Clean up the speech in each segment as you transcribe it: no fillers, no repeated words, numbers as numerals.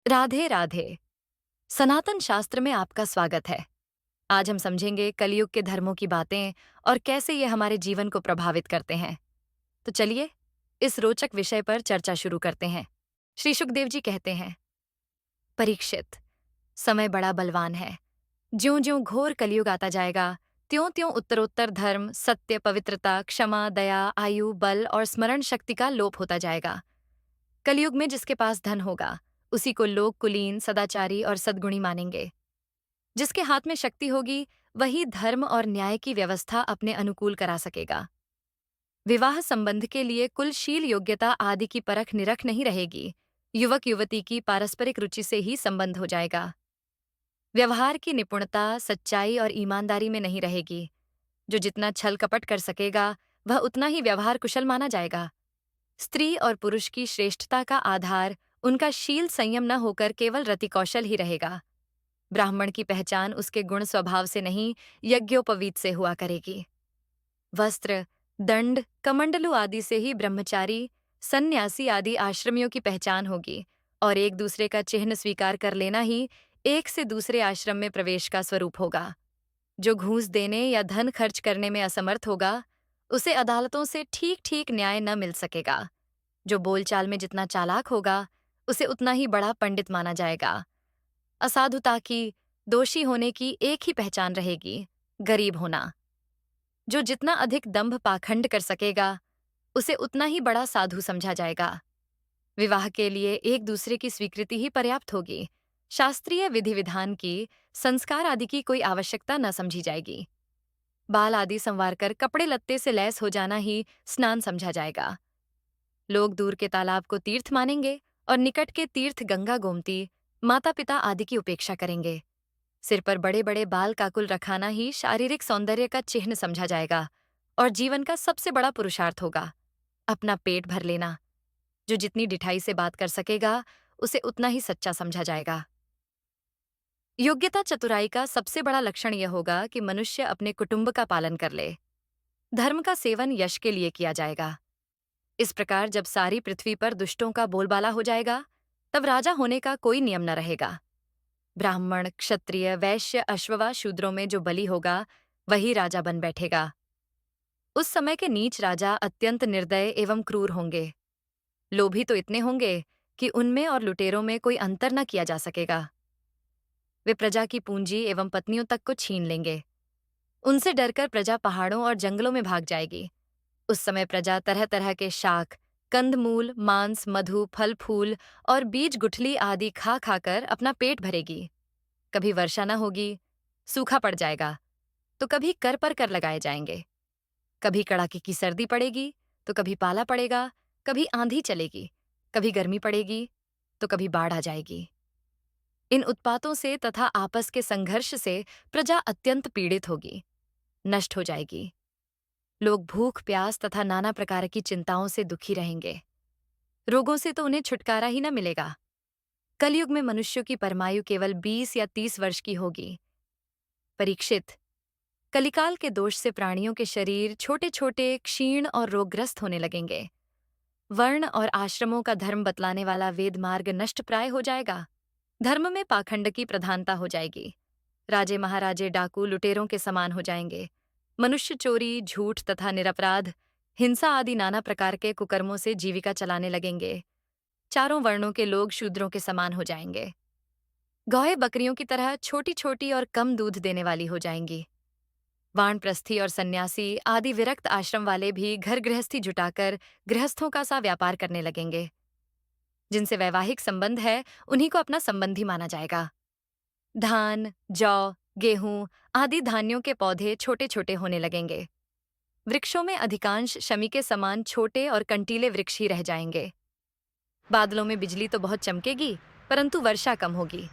राधे राधे। सनातन शास्त्र में आपका स्वागत है। आज हम समझेंगे कलयुग के धर्मों की बातें और कैसे ये हमारे जीवन को प्रभावित करते हैं। तो चलिए इस रोचक विषय पर चर्चा शुरू करते हैं। श्री सुखदेव जी कहते हैं, परीक्षित, समय बड़ा बलवान है। ज्यों ज्यों घोर कलयुग आता जाएगा, त्यों त्यों उत्तरोत्तर धर्म, सत्य, पवित्रता, क्षमा, दया, आयु, बल और स्मरण शक्ति का लोप होता जाएगा। कलयुग में जिसके पास धन होगा, उसी को लोग कुलीन, सदाचारी और सद्गुणी मानेंगे। जिसके हाथ में शक्ति होगी, वही धर्म और न्याय की व्यवस्था अपने अनुकूल करा सकेगा। विवाह संबंध के लिए कुलशील योग्यता आदि की परख निरख नहीं रहेगी। युवक युवती की पारस्परिक रुचि से ही संबंध हो जाएगा। व्यवहार की निपुणता, सच्चाई और ईमानदारी में नहीं रहेगी। जो जितना छल कपट कर सकेगा, वह उतना ही व्यवहार कुशल माना जाएगा। स्त्री और पुरुष की श्रेष्ठता का आधार उनका शील संयम न होकर केवल रतिकौशल ही रहेगा। ब्राह्मण की पहचान उसके गुण स्वभाव से नहीं, यज्ञोपवीत से हुआ करेगी। वस्त्र, दंड, कमंडलू आदि से ही ब्रह्मचारी, सन्यासी आदि आश्रमियों की पहचान होगी, और एक दूसरे का चिन्ह स्वीकार कर लेना ही एक से दूसरे आश्रम में प्रवेश का स्वरूप होगा। जो घूस देने या धन खर्च करने में असमर्थ होगा, उसे अदालतों से ठीक ठीक न्याय न मिल सकेगा। जो बोलचाल में जितना चालाक होगा, उसे उतना ही बड़ा पंडित माना जाएगा। असाधुता की, दोषी होने की एक ही पहचान रहेगी, गरीब होना। जो जितना अधिक दंभ पाखंड कर सकेगा, उसे उतना ही बड़ा साधु समझा जाएगा। विवाह के लिए एक दूसरे की स्वीकृति ही पर्याप्त होगी। शास्त्रीय विधि विधान की, संस्कार आदि की कोई आवश्यकता न समझी जाएगी। बाल आदि संवार कर कपड़े लत्ते से लैस हो जाना ही स्नान समझा जाएगा। लोग दूर के तालाब को तीर्थ मानेंगे और निकट के तीर्थ गंगा गोमती, माता पिता आदि की उपेक्षा करेंगे। सिर पर बड़े बड़े बाल काकुल रखाना ही शारीरिक सौंदर्य का चिन्ह समझा जाएगा और जीवन का सबसे बड़ा पुरुषार्थ होगा। अपना पेट भर लेना। जो जितनी डिठाई से बात कर सकेगा, उसे उतना ही सच्चा समझा जाएगा। योग्यता चतुराई का सबसे बड़ा लक्षण यह होगा कि मनुष्य अपने कुटुंब का पालन कर ले। धर्म का सेवन यश के लिए किया जाएगा। इस प्रकार जब सारी पृथ्वी पर दुष्टों का बोलबाला हो जाएगा, तब राजा होने का कोई नियम न रहेगा। ब्राह्मण, क्षत्रिय, वैश्य, अश्ववा, शूद्रों में जो बली होगा, वही राजा बन बैठेगा। उस समय के नीच राजा अत्यंत निर्दय एवं क्रूर होंगे। लोभी तो इतने होंगे कि उनमें और लुटेरों में कोई अंतर न किया जा सकेगा। वे प्रजा की पूंजी एवं पत्नियों तक को छीन लेंगे। उनसे डरकर प्रजा पहाड़ों और जंगलों में भाग जाएगी। उस समय प्रजा तरह तरह के शाक, कंदमूल, मांस, मधु, फल फूल और बीज गुठली आदि खा खाकर अपना पेट भरेगी। कभी वर्षा न होगी, सूखा पड़ जाएगा, तो कभी कर पर कर लगाए जाएंगे। कभी कड़ाके की सर्दी पड़ेगी, तो कभी पाला पड़ेगा, कभी आंधी चलेगी, कभी गर्मी पड़ेगी, तो कभी बाढ़ आ जाएगी। इन उत्पातों से तथा आपस के संघर्ष से प्रजा अत्यंत पीड़ित होगी, नष्ट हो जाएगी। लोग भूख, प्यास तथा नाना प्रकार की चिंताओं से दुखी रहेंगे। रोगों से तो उन्हें छुटकारा ही न मिलेगा। कलयुग में मनुष्यों की परमायु केवल 20 या 30 वर्ष की होगी। परीक्षित, कलिकाल के दोष से प्राणियों के शरीर छोटे छोटे, क्षीण और रोगग्रस्त होने लगेंगे। वर्ण और आश्रमों का धर्म बतलाने वाला वेद मार्ग नष्ट प्राय हो जाएगा। धर्म में पाखंड की प्रधानता हो जाएगी। राजे महाराजे डाकू लुटेरों के समान हो जाएंगे। मनुष्य चोरी, झूठ तथा निरपराध, हिंसा आदि नाना प्रकार के कुकर्मों से जीविका चलाने लगेंगे। चारों वर्णों के लोग शूद्रों के समान हो जाएंगे। गौएं बकरियों की तरह छोटी छोटी और कम दूध देने वाली हो जाएंगी। वानप्रस्थी और सन्यासी आदि विरक्त आश्रम वाले भी घर गृहस्थी जुटाकर गृहस्थों का सा व्यापार करने लगेंगे। जिनसे वैवाहिक संबंध है, उन्हीं को अपना संबंधी माना जाएगा। धान, जौ, गेहूं आदि धान्यों के पौधे छोटे छोटे होने लगेंगे। वृक्षों में अधिकांश शमी के समान छोटे और कंटीले वृक्ष ही रह जाएंगे। बादलों में बिजली तो बहुत चमकेगी, परंतु वर्षा कम होगी।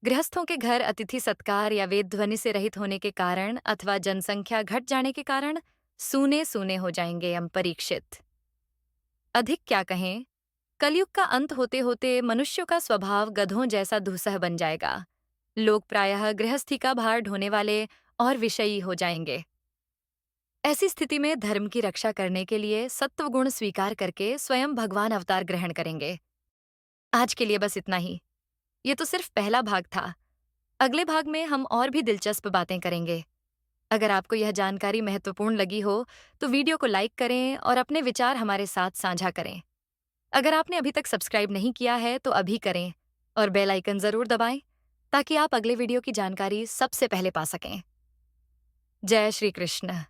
गृहस्थों के घर अतिथि सत्कार या वेद ध्वनि से रहित होने के कारण अथवा जनसंख्या घट जाने के कारण सूने सूने हो जाएंगे। परीक्षित, अधिक क्या कहें, कलयुग का अंत होते होते मनुष्यों का स्वभाव गधों जैसा दुस्सह बन जाएगा। लोग प्रायः गृहस्थी का भार ढोने वाले और विषयी हो जाएंगे। ऐसी स्थिति में धर्म की रक्षा करने के लिए सत्व गुण स्वीकार करके स्वयं भगवान अवतार ग्रहण करेंगे। आज के लिए बस इतना ही। ये तो सिर्फ पहला भाग था। अगले भाग में हम और भी दिलचस्प बातें करेंगे। अगर आपको यह जानकारी महत्वपूर्ण लगी हो, तो वीडियो को लाइक करें और अपने विचार हमारे साथ साझा करें। अगर आपने अभी तक सब्सक्राइब नहीं किया है, तो अभी करें और बेल आइकन जरूर दबाएं, ताकि आप अगले वीडियो की जानकारी सबसे पहले पा सकें। जय श्री कृष्ण।